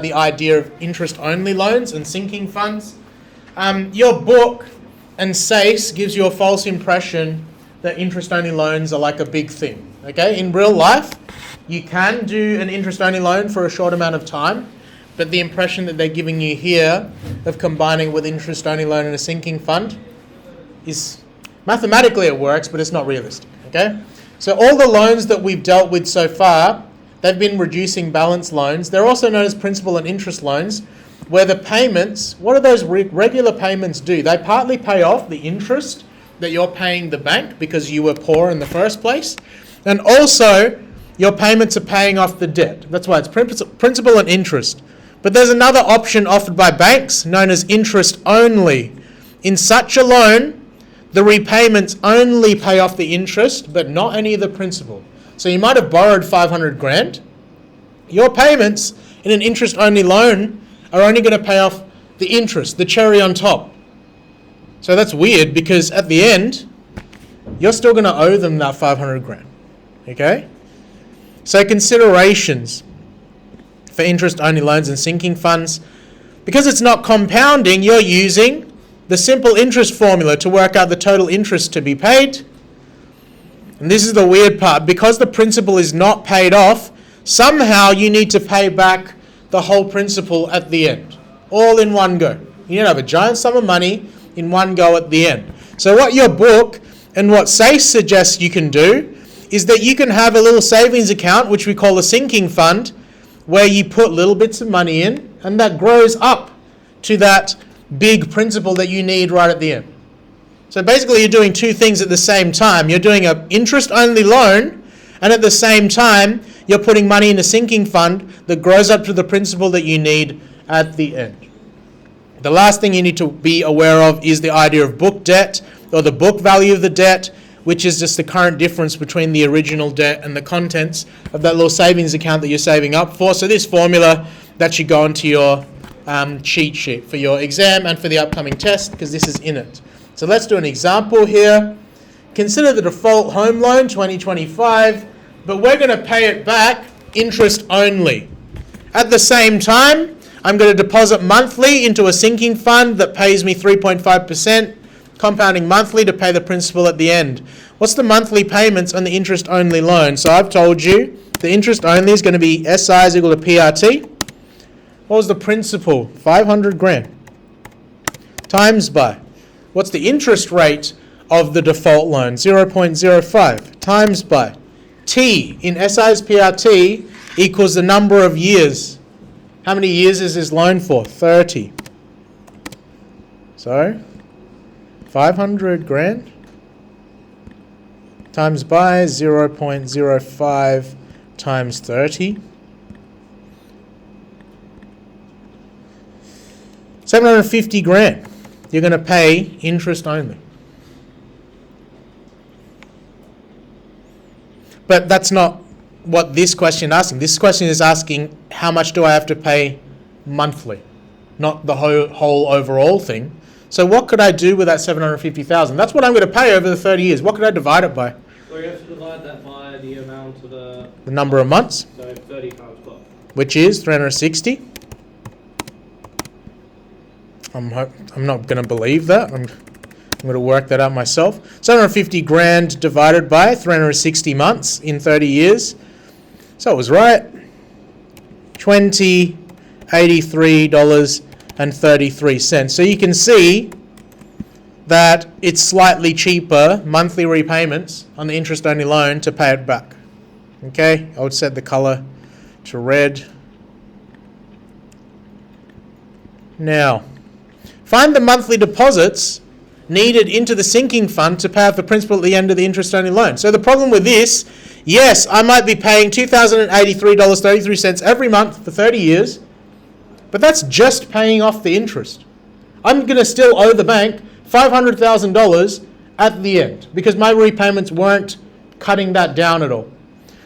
the idea of interest-only loans and sinking funds. Your book and SACE gives you a false impression that interest-only loans are like a big thing. Okay, in real life, you can do an interest-only loan for a short amount of time, but the impression that they're giving you here of combining with interest-only loan and a sinking fund is mathematically it works, but it's not realistic. Okay, so all the loans that we've dealt with so far, they've been reducing balance loans. They're also known as principal and interest loans, where the payments, what do those regular payments do? They partly pay off the interest that you're paying the bank because you were poor in the first place, and also your payments are paying off the debt. That's why it's principal and interest. But there's another option offered by banks known as interest only. In such a loan, the repayments only pay off the interest, but not any of the principal. So you might have borrowed 500 grand. Your payments in an interest-only loan are only going to pay off the interest, the cherry on top. So that's weird because at the end, you're still going to owe them that 500 grand. Okay? So considerations for interest-only loans and sinking funds. Because it's not compounding, you're using the simple interest formula to work out the total interest to be paid. And this is the weird part. Because the principal is not paid off, somehow you need to pay back the whole principal at the end, all in one go. You need to have a giant sum of money in one go at the end. So what your book and what SACE suggests you can do is that you can have a little savings account, which we call a sinking fund, where you put little bits of money in, and that grows up to that big principal that you need right at the end. So basically you're doing two things at the same time. You're doing an interest-only loan, and at the same time, you're putting money in a sinking fund that grows up to the principal that you need at the end. The last thing you need to be aware of is the idea of book debt, or the book value of the debt, which is just the current difference between the original debt and the contents of that little savings account that you're saving up for. So this formula, that should go into your cheat sheet for your exam and for the upcoming test, because this is in it. So let's do an example here. Consider the default home loan 2025, but we're going to pay it back interest only. At the same time, I'm going to deposit monthly into a sinking fund that pays me 3.5%, compounding monthly to pay the principal at the end. What's the monthly payments on the interest only loan? So I've told you the interest only is going to be SI is equal to PRT. What was the principal? 500 grand. Times by, what's the interest rate of the default loan? 0.05 times by T in SI's PRT equals the number of years. How many years is this loan for? 30. So 500 grand times by 0.05 times 30. 750 grand. You're going to pay interest only. But that's not what this question is asking. This question is asking how much do I have to pay monthly, not the whole overall thing. So what could I do with that 750,000? That's what I'm going to pay over the 30 years. What could I divide it by? Well, you have to divide that by the amount of the number of months. So 30 times 12. Which is 360. I'm not going to believe that. I'm going to work that out myself. 750 grand divided by 360 months in 30 years. So it was right. $83.33. So you can see that it's slightly cheaper monthly repayments on the interest-only loan to pay it back. Okay, I would set the color to red. Now, find the monthly deposits needed into the sinking fund to pay off the principal at the end of the interest-only loan. So the problem with this, yes, I might be paying $2,083.33 every month for 30 years, but that's just paying off the interest. I'm going to still owe the bank $500,000 at the end because my repayments weren't cutting that down at all.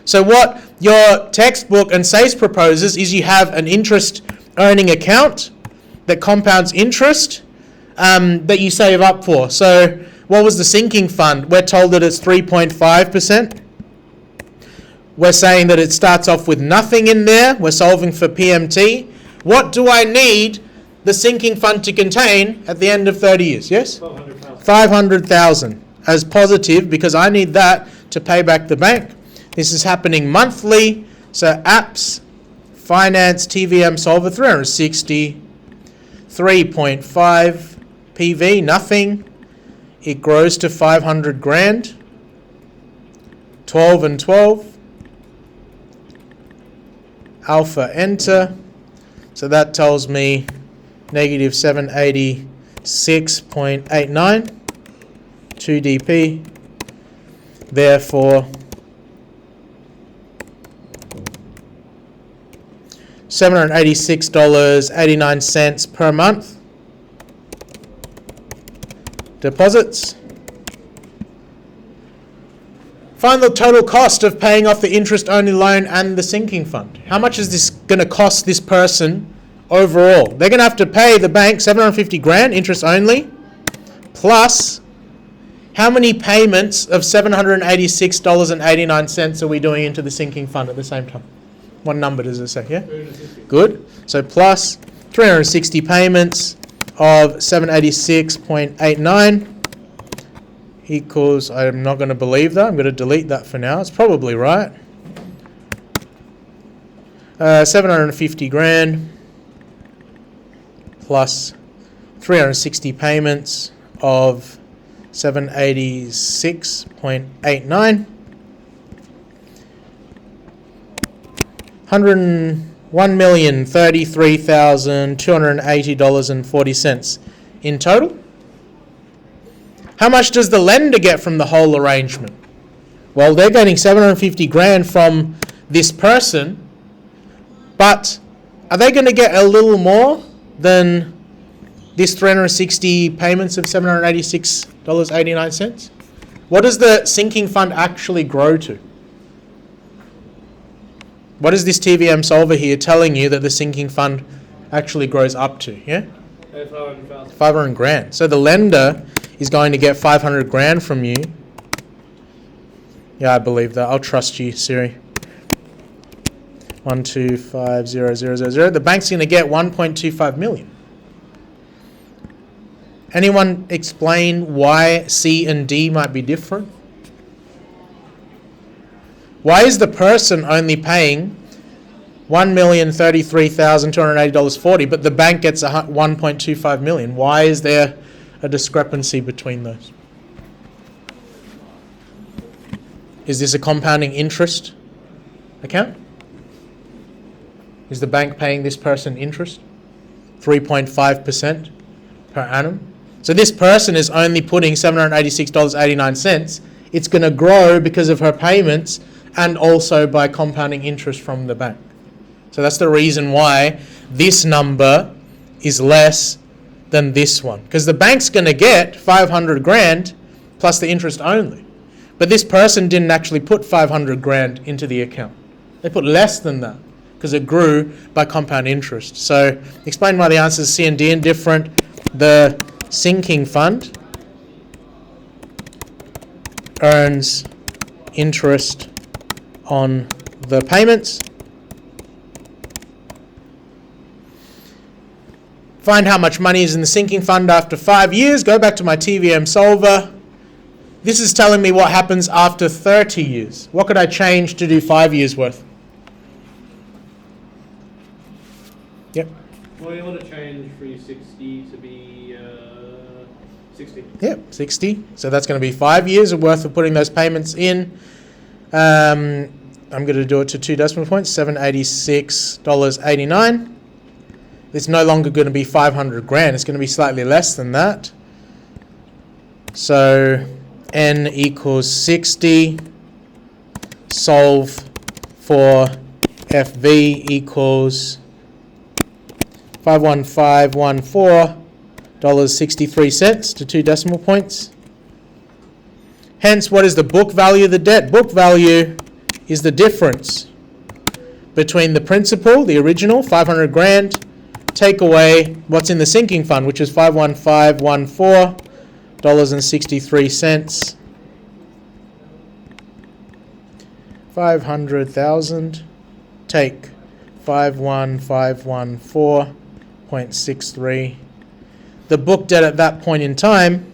So what your textbook and SACE proposes is you have an interest earning account that compounds interest that you save up for. So what was the sinking fund? We're told that it's 3.5%. We're saying that it starts off with nothing in there. We're solving for PMT. What do I need the sinking fund to contain at the end of 30 years? Yes? 500,000. 500,000 as positive, because I need that to pay back the bank. This is happening monthly. So apps, finance, TVM solver, 360, 3.5 PV, nothing. It grows to 500 grand. 12 and 12. Alpha enter. So that tells me negative 786.89. 2dp. Therefore, $786.89 per month. Deposits. Find the total cost of paying off the interest-only loan and the sinking fund. How much is this going to cost this person overall? They're going to have to pay the bank 750 grand interest only, plus how many payments of $786.89 are we doing into the sinking fund at the same time? What number does it say here? 360. Good. So plus 360 payments of 786.89 equals, I'm not going to believe that. I'm going to delete that for now. It's probably right. 750 grand plus 360 payments of 786.89. $101,033,280.40 in total. How much does the lender get from the whole arrangement? Well, they're getting 750 grand from this person, but are they going to get a little more than this 360 payments of $786.89? What does the sinking fund actually grow to? What is this TVM solver here telling you that the sinking fund actually grows up to? Yeah? 500,000. 500 grand. So the lender is going to get 500 grand from you. Yeah, I believe that. I'll trust you, Siri. 1250000. The bank's going to get 1.25 million. Anyone explain why C and D might be different? Why is the person only paying $1,033,280.40, but the bank gets 1.25 million? Why is there a discrepancy between those? Is this a compounding interest account? Is the bank paying this person interest? 3.5% per annum? So this person is only putting $786.89. It's going to grow because of her payments and also by compounding interest from the bank. So that's the reason why this number is less than this one. Because the bank's going to get 500 grand plus the interest only. But this person didn't actually put 500 grand into the account. They put less than that because it grew by compound interest. So explain why the answers C and D are different. The sinking fund earns interest on the payments. Find how much money is in the sinking fund after 5 years. Go back to my TVM solver. This is telling me what happens after 30 years. What could I change to do 5 years worth? Yep. Well, you want to change 360 to be 60. Yep, 60. So that's going to be 5 years worth of putting those payments in. I'm going to do it to 2 decimal points, $786.89. It's no longer going to be 500 grand. It's going to be slightly less than that. So N equals 60. Solve for FV equals $51514.63 to 2 decimal points. Hence, what is the book value of the debt? Book value is the difference between the principal, the original, 500 grand, take away what's in the sinking fund, which is $51514.63. 500,000 take 51514.63. The book debt at that point in time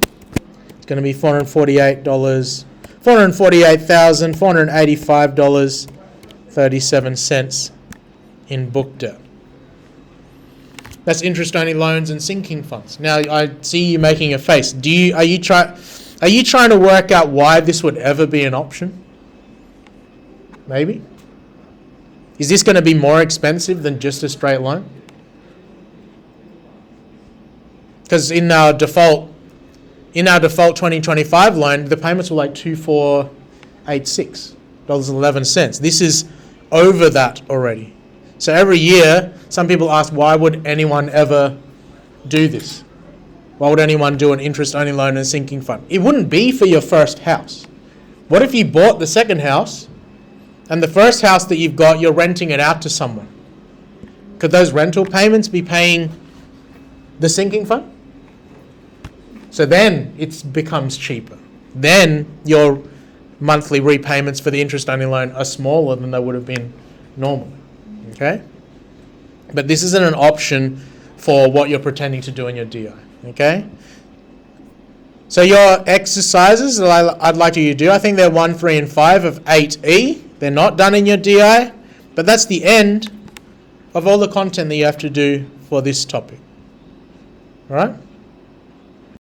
is going to be $448,485.37 in book debt. That's interest-only loans and sinking funds. Now, I see you making a face. Are you trying to work out why this would ever be an option? Maybe? Is this going to be more expensive than just a straight loan? Because in our default 2025 loan, the payments were like $2,486.11. This is over that already. So every year, some people ask, why would anyone ever do this? Why would anyone do an interest-only loan and sinking fund? It wouldn't be for your first house. What if you bought the second house and the first house that you've got, you're renting it out to someone? Could those rental payments be paying the sinking fund? So then it becomes cheaper. Then your monthly repayments for the interest-only loan are smaller than they would have been normally. Okay? But this isn't an option for what you're pretending to do in your DI. Okay? So your exercises that I'd like you to do, I think they're 1, 3, and 5 of 8E. They're not done in your DI, but that's the end of all the content that you have to do for this topic. All right?